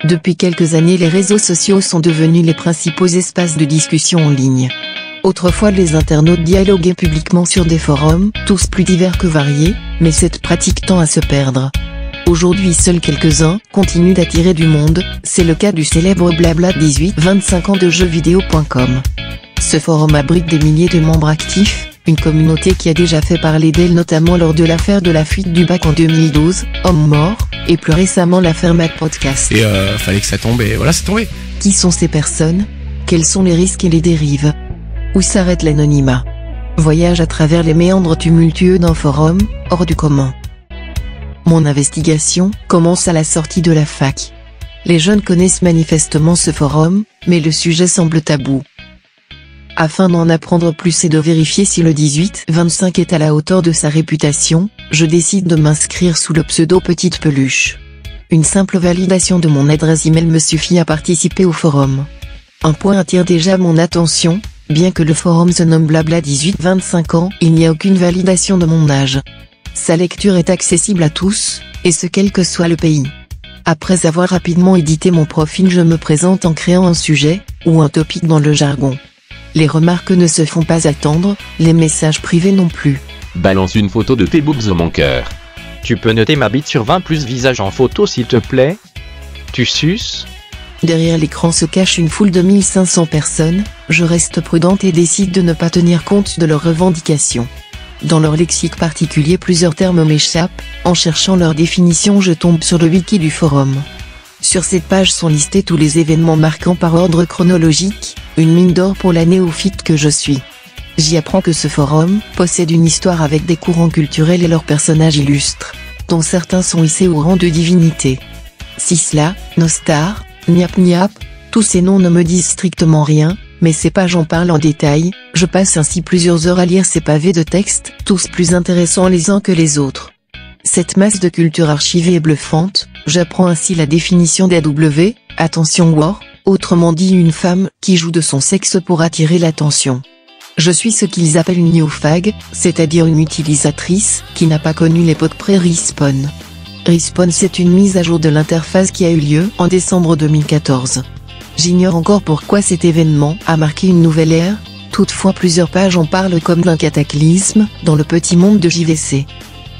Depuis quelques années, les réseaux sociaux sont devenus les principaux espaces de discussion en ligne. Autrefois, les internautes dialoguaient publiquement sur des forums, tous plus divers que variés, mais cette pratique tend à se perdre. Aujourd'hui, seuls quelques-uns continuent d'attirer du monde, c'est le cas du célèbre Blabla 18-25 ans de jeuxvideo.com. Ce forum abrite des milliers de membres actifs, une communauté qui a déjà fait parler d'elle notamment lors de l'affaire de la fuite du bac en 2012, homme mort, et plus récemment l'affaire Mac Podcast. Et fallait que ça tombe, et voilà, c'est tombé. Qui sont ces personnes? Quels sont les risques et les dérives? Où s'arrête l'anonymat? Voyage à travers les méandres tumultueux d'un forum, hors du commun. Mon investigation commence à la sortie de la fac. Les jeunes connaissent manifestement ce forum, mais le sujet semble tabou. Afin d'en apprendre plus et de vérifier si le 18-25 est à la hauteur de sa réputation, je décide de m'inscrire sous le pseudo Petite Peluche. Une simple validation de mon adresse email me suffit à participer au forum. Un point attire déjà mon attention, bien que le forum se nomme Blabla 18-25 ans, il n'y a aucune validation de mon âge. Sa lecture est accessible à tous, et ce quel que soit le pays. Après avoir rapidement édité mon profil, je me présente en créant un sujet, ou un topic dans le jargon. Les remarques ne se font pas attendre, les messages privés non plus. Balance une photo de tes boobs mon cœur. Tu peux noter ma bite sur 20 plus visage en photo s'il te plaît? Tu suces? Derrière l'écran se cache une foule de 1500 personnes, je reste prudente et décide de ne pas tenir compte de leurs revendications. Dans leur lexique particulier, plusieurs termes m'échappent, en cherchant leur définition je tombe sur le wiki du forum. Sur cette page sont listés tous les événements marquants par ordre chronologique, une mine d'or pour la néophyte que je suis. J'y apprends que ce forum possède une histoire avec des courants culturels et leurs personnages illustres, dont certains sont hissés au rang de divinité. Sisla, Nostar, Niap Niap, tous ces noms ne me disent strictement rien, mais ces pages en parlent en détail, je passe ainsi plusieurs heures à lire ces pavés de texte, tous plus intéressants les uns que les autres. Cette masse de culture archivée est bluffante, j'apprends ainsi la définition d'AW, attention war, autrement dit une femme qui joue de son sexe pour attirer l'attention. Je suis ce qu'ils appellent une neofag, c'est-à-dire une utilisatrice qui n'a pas connu l'époque pré-Respawn. Respawn, c'est une mise à jour de l'interface qui a eu lieu en décembre 2014. J'ignore encore pourquoi cet événement a marqué une nouvelle ère, toutefois plusieurs pages en parlent comme d'un cataclysme dans le petit monde de JVC.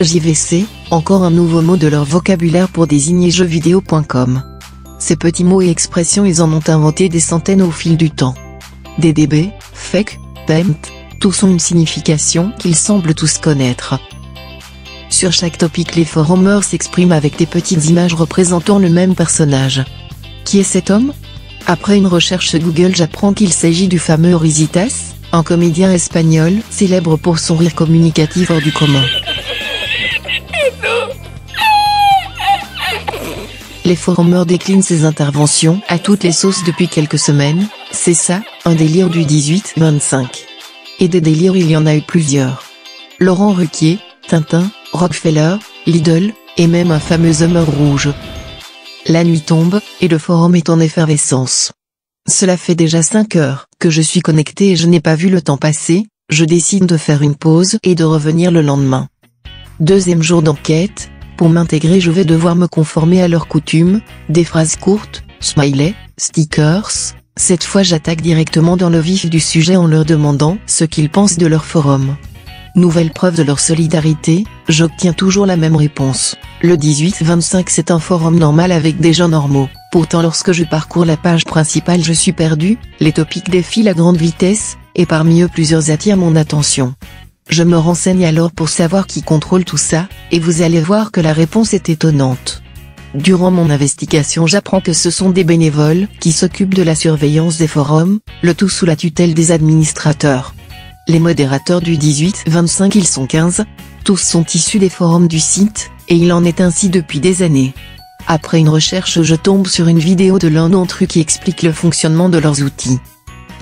JVC, encore un nouveau mot de leur vocabulaire pour désigner jeuxvideo.com. Ces petits mots et expressions, ils en ont inventé des centaines au fil du temps. DDB, fake, PEMT, tous ont une signification qu'ils semblent tous connaître. Sur chaque topic, les forumers s'expriment avec des petites images représentant le même personnage. Qui est cet homme? Après une recherche Google, j'apprends qu'il s'agit du fameux Risitas, un comédien espagnol célèbre pour son rire communicatif hors du commun. Les forumers déclinent ces interventions à toutes les sauces depuis quelques semaines, c'est ça, un délire du 18-25. Et des délires il y en a eu plusieurs. Laurent Ruquier, Tintin, Rockefeller, Lidl, et même un fameux Hummer rouge. La nuit tombe, et le forum est en effervescence. Cela fait déjà 5 heures que je suis connecté et je n'ai pas vu le temps passer, je décide de faire une pause et de revenir le lendemain. Deuxième jour d'enquête, pour m'intégrer je vais devoir me conformer à leurs coutumes, des phrases courtes, smiley, stickers, cette fois j'attaque directement dans le vif du sujet en leur demandant ce qu'ils pensent de leur forum. Nouvelle preuve de leur solidarité, j'obtiens toujours la même réponse. Le 18-25 c'est un forum normal avec des gens normaux. Pourtant lorsque je parcours la page principale je suis perdu, les topics défilent à grande vitesse, et parmi eux plusieurs attirent mon attention. Je me renseigne alors pour savoir qui contrôle tout ça, et vous allez voir que la réponse est étonnante. Durant mon investigation j'apprends que ce sont des bénévoles qui s'occupent de la surveillance des forums, le tout sous la tutelle des administrateurs. Les modérateurs du 18-25 ils sont 15, tous sont issus des forums du site, et il en est ainsi depuis des années. Après une recherche je tombe sur une vidéo de l'un d'entre eux qui explique le fonctionnement de leurs outils.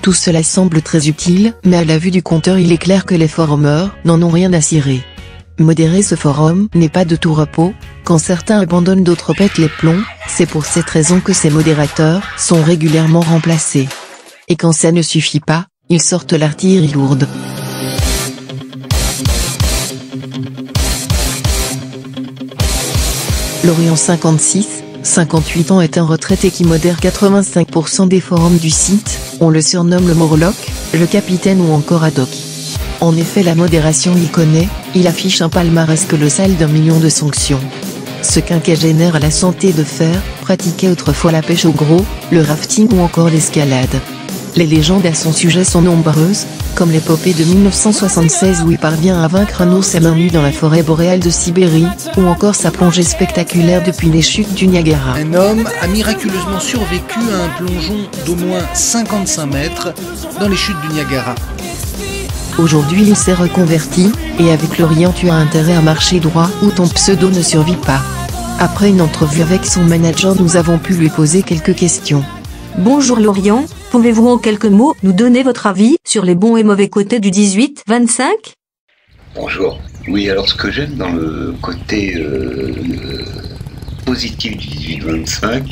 Tout cela semble très utile, mais à la vue du compteur il est clair que les forumers n'en ont rien à cirer. Modérer ce forum n'est pas de tout repos, quand certains abandonnent d'autres pètent les plombs, c'est pour cette raison que ces modérateurs sont régulièrement remplacés. Et quand ça ne suffit pas, ils sortent l'artillerie lourde. Lorient 56, 58 ans, est un retraité qui modère 85% des forums du site. On le surnomme le Morlock, le capitaine ou encore Haddock. En effet, la modération y connaît, il affiche un palmarès colossal d'1 million de sanctions. Ce quinquagénaire à la santé de fer pratiquait autrefois la pêche au gros, le rafting ou encore l'escalade. Les légendes à son sujet sont nombreuses, comme l'épopée de 1976 où il parvient à vaincre un ours à main nue dans la forêt boréale de Sibérie, ou encore sa plongée spectaculaire depuis les chutes du Niagara. Un homme a miraculeusement survécu à un plongeon d'au moins 55 mètres dans les chutes du Niagara. Aujourd'hui il s'est reconverti, et avec Lorient tu as intérêt à marcher droit ou ton pseudo ne survit pas. Après une entrevue avec son manager, nous avons pu lui poser quelques questions. Bonjour Lorient, pouvez-vous en quelques mots nous donner votre avis sur les bons et mauvais côtés du 18-25 ? Bonjour. Oui, alors ce que j'aime dans le côté positif du 18-25,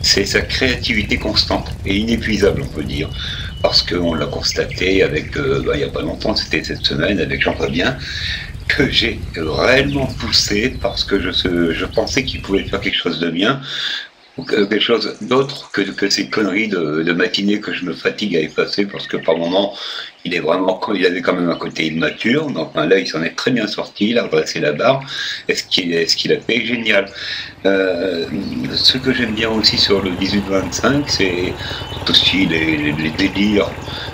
c'est sa créativité constante et inépuisable, on peut dire. Parce qu'on l'a constaté avec, il n'y a pas longtemps, c'était cette semaine avec Jean-Fabien, que j'ai réellement poussé parce que je pensais qu'il pouvait faire quelque chose de bien, ou quelque chose d'autre que ces conneries de matinée que je me fatigue à effacer, parce que par moment, il avait quand même un côté immature, donc là il s'en est très bien sorti, il a redressé la barre, et ce qu'il a fait est génial. Ce que j'aime bien aussi sur le 18-25, c'est aussi les délires,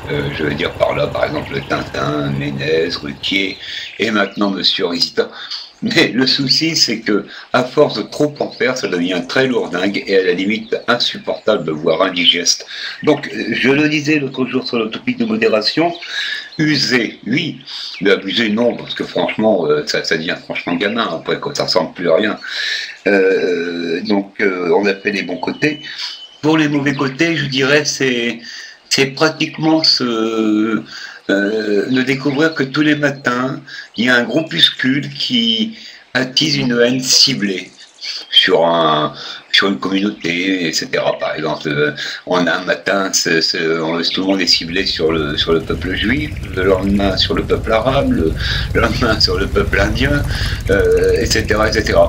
je veux dire par là, par exemple Tintin, Ménez, Ruquier, et maintenant Monsieur Rista. Mais le souci, c'est que à force de trop en faire, ça devient très lourdingue et à la limite insupportable, voire indigeste. Donc, je le disais l'autre jour sur le topic de modération, user, oui, mais abuser, non, parce que franchement, ça devient franchement gamin après, quand ça ressemble plus à rien. Donc, on a fait les bons côtés. Pour les mauvais côtés, je dirais, c'est pratiquement de découvrir que tous les matins, il y a un groupuscule qui attise une haine ciblée sur une communauté, etc. Par exemple, on a un matin, tout le monde est ciblé sur le peuple juif, le lendemain sur le peuple arabe, le lendemain sur le peuple indien, etc., etc.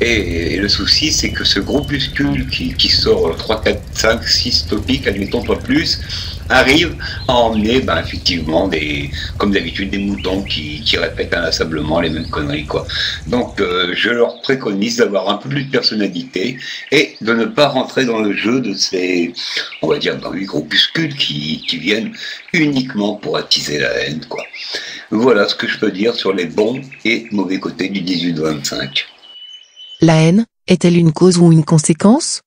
Et le souci, c'est que ce groupuscule qui sort 3, 4, 5, 6 topics, admettons pas plus, arrive à emmener effectivement comme d'habitude des moutons qui répètent inlassablement les mêmes conneries, quoi. Donc je leur préconise d'avoir un peu plus de personnalité et de ne pas rentrer dans le jeu de ces, on va dire, groupuscules qui viennent uniquement pour attiser la haine, quoi. Voilà ce que je peux dire sur les bons et mauvais côtés du 18-25. La haine, est-elle une cause ou une conséquence ?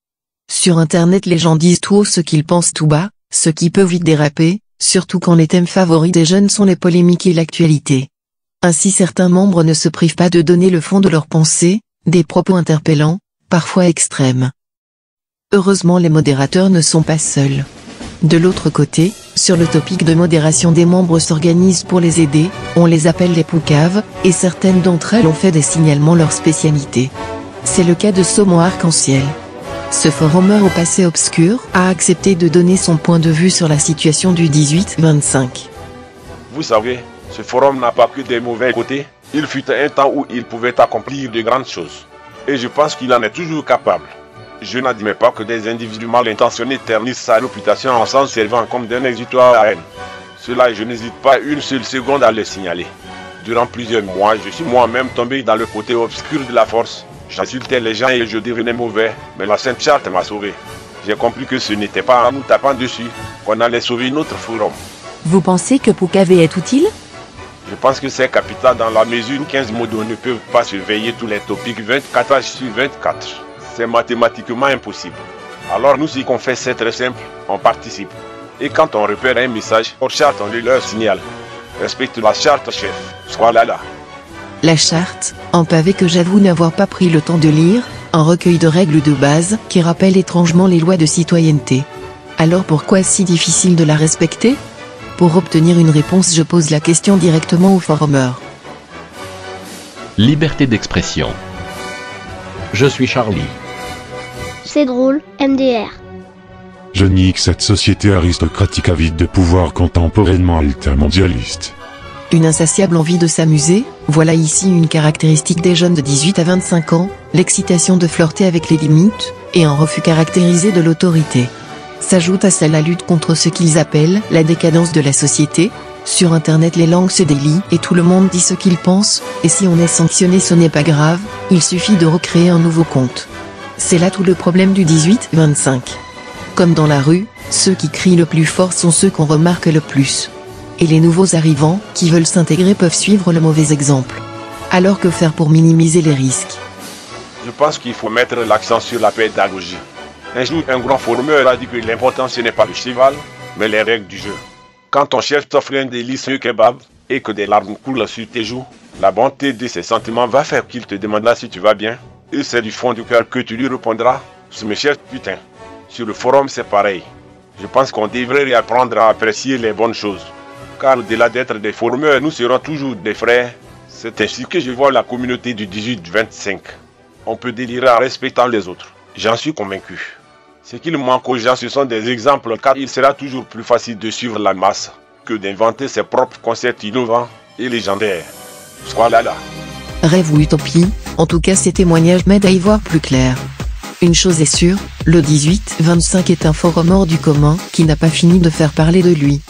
Sur internet, les gens disent tout haut ce qu'ils pensent tout bas, ce qui peut vite déraper, surtout quand les thèmes favoris des jeunes sont les polémiques et l'actualité. Ainsi, certains membres ne se privent pas de donner le fond de leurs pensées, des propos interpellants, parfois extrêmes. Heureusement, les modérateurs ne sont pas seuls. De l'autre côté, sur le topic de modération, des membres s'organisent pour les aider, on les appelle les poucaves, et certaines d'entre elles ont fait des signalements leur spécialité. C'est le cas de Saumon Arc-en-Ciel. Ce forumeur au passé obscur a accepté de donner son point de vue sur la situation du 18-25. Vous savez, ce forum n'a pas que des mauvais côtés. Il fut un temps où il pouvait accomplir de grandes choses. Et je pense qu'il en est toujours capable. Je n'admets pas que des individus mal intentionnés ternissent sa réputation en s'en servant comme d'un exutoire à haine. Cela, je n'hésite pas une seule seconde à le signaler. Durant plusieurs mois, je suis moi-même tombé dans le côté obscur de la force. J'insultais les gens et je devenais mauvais, mais la Sainte Charte m'a sauvé. J'ai compris que ce n'était pas en nous tapant dessus qu'on allait sauver notre forum. Vous pensez que Poucave est utile ? Je pense que c'est capital dans la mesure où 15 modos ne peuvent pas surveiller tous les topics 24 heures sur 24. C'est mathématiquement impossible. Alors nous, ce qu'on fait, c'est très simple, on participe. Et quand on repère un message, hors charte, on lui leur signale. Respecte la charte, chef. Sois là. La charte, un pavé que j'avoue n'avoir pas pris le temps de lire, un recueil de règles de base qui rappelle étrangement les lois de citoyenneté. Alors pourquoi si difficile de la respecter ? Pour obtenir une réponse, je pose la question directement au forumeur. Liberté d'expression. Je suis Charlie. C'est drôle, MDR. Je nie que cette société aristocratique avide de pouvoir contemporainement altermondialiste. Une insatiable envie de s'amuser, voilà ici une caractéristique des jeunes de 18 à 25 ans, l'excitation de flirter avec les limites, et un refus caractérisé de l'autorité. S'ajoute à ça la lutte contre ce qu'ils appellent la décadence de la société. Sur internet les langues se délient et tout le monde dit ce qu'il pense, et si on est sanctionné ce n'est pas grave, il suffit de recréer un nouveau compte. C'est là tout le problème du 18-25. Comme dans la rue, ceux qui crient le plus fort sont ceux qu'on remarque le plus. Et les nouveaux arrivants, qui veulent s'intégrer peuvent suivre le mauvais exemple. Alors que faire pour minimiser les risques? Je pense qu'il faut mettre l'accent sur la pédagogie. Un jour, un grand formeur a dit que l'important ce n'est pas le cheval, mais les règles du jeu. Quand ton chef t'offre un délicieux kebab et que des larmes coulent sur tes joues, la bonté de ses sentiments va faire qu'il te demandera si tu vas bien. Et c'est du fond du cœur que tu lui répondras, c'est mes chers putain. Sur le forum c'est pareil. Je pense qu'on devrait réapprendre à apprécier les bonnes choses. Car au-delà d'être des formeurs, nous serons toujours des frères. C'est ainsi que je vois la communauté du 18-25. On peut délirer en respectant les autres. J'en suis convaincu. Ce qu'il manque aux gens, ce sont des exemples, car il sera toujours plus facile de suivre la masse que d'inventer ses propres concepts innovants et légendaires. Voilà là. Rêve ou utopie, en tout cas ces témoignages m'aident à y voir plus clair. Une chose est sûre, le 18-25 est un forum hors du commun qui n'a pas fini de faire parler de lui.